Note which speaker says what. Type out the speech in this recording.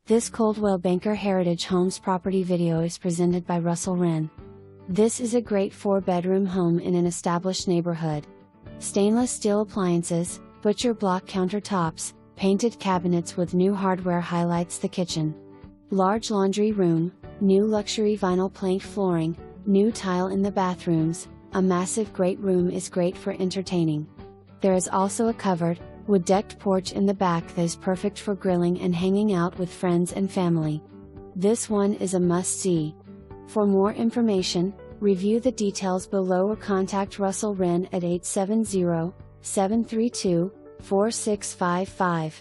Speaker 1: This Coldwell Banker Heritage Homes property video is presented by Russell.wren. This is a great 4-bedroom home in an established neighborhood. Stainless steel appliances, butcher block countertops, painted cabinets with new hardware highlights the kitchen. Large laundry room, new luxury vinyl plank flooring, new tile in the bathrooms, a massive great room is great for entertaining. There is also a covered, wood-decked porch in the back that is perfect for grilling and hanging out with friends and family. This one is a must-see. For more information, review the details below or contact Russell.wren at 870-732-4655.